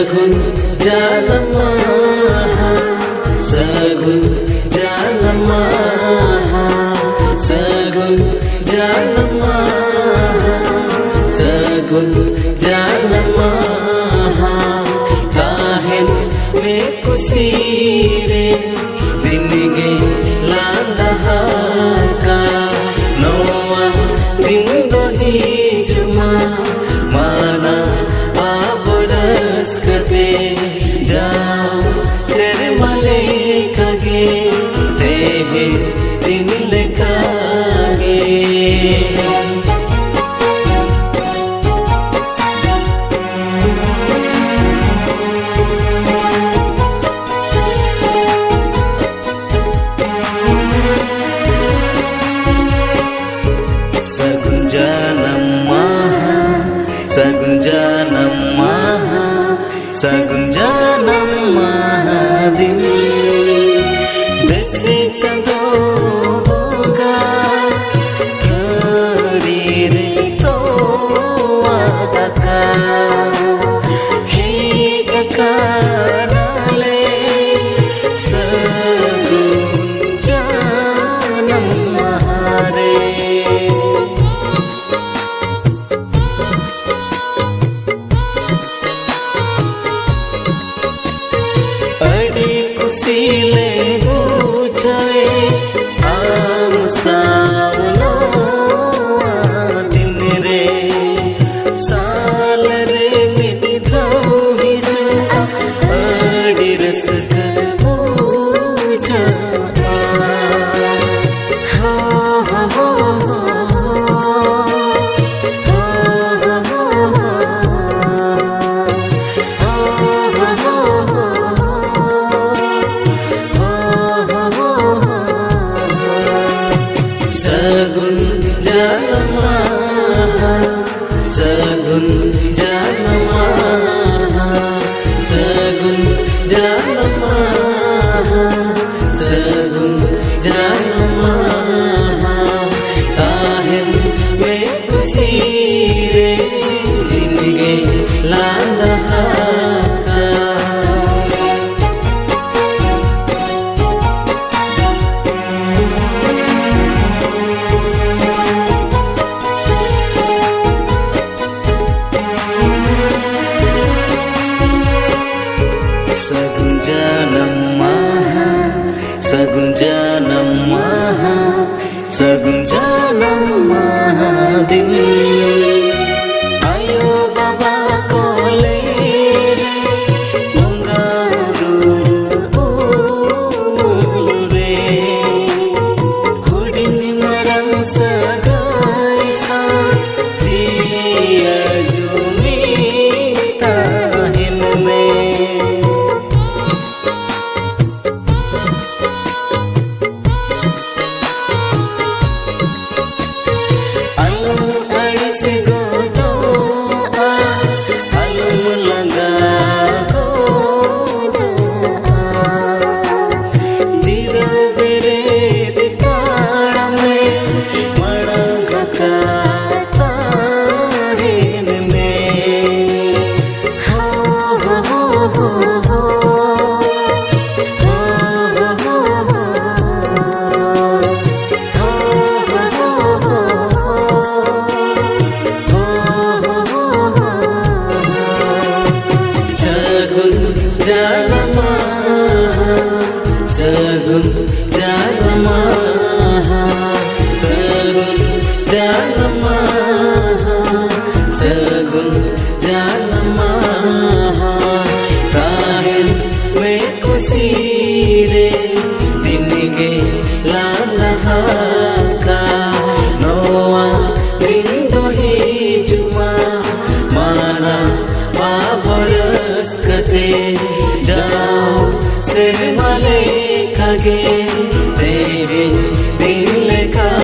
सगुन जानमा सगुन जानमा सगुन जानमा सगुन जानमा ताहेन में कुसीरे दिनगे लांदा का नोआ दिन दो ही जुमा माना बाबरस कते जाओ सिर मले कगे तेहे दिन लेकागे सगुन जानमा सगुन जानमा सगुन जानमा दिन देसी चंदोगा करीर तो आदका हे ककाले सगुन जानमा रे सीले बुझे आम सावनो दिन रे साल रे मिनी धोही जो अड़ी रस बुझा हो हो सगुन जानमा सगुन जानमा सगुन जानमा सगुन जानमा ताहेन में कुसीरे दिनगे लांदा सगुन जानमा सगुन जानमा सगुन जानमा दिन आयो बाबा कोले रे मंगारू रे हुडिन मरम सगाई सा जिया जुमी ताहिन में जानमा सगुन जानमा सगुन जानमा सगुन जानमा ताहेन में कुसीरे दिनगे लांदा का नोआ दिन दो ही जुमा माना बाबरस कते जाओ सिर मले कगे तेरे दिल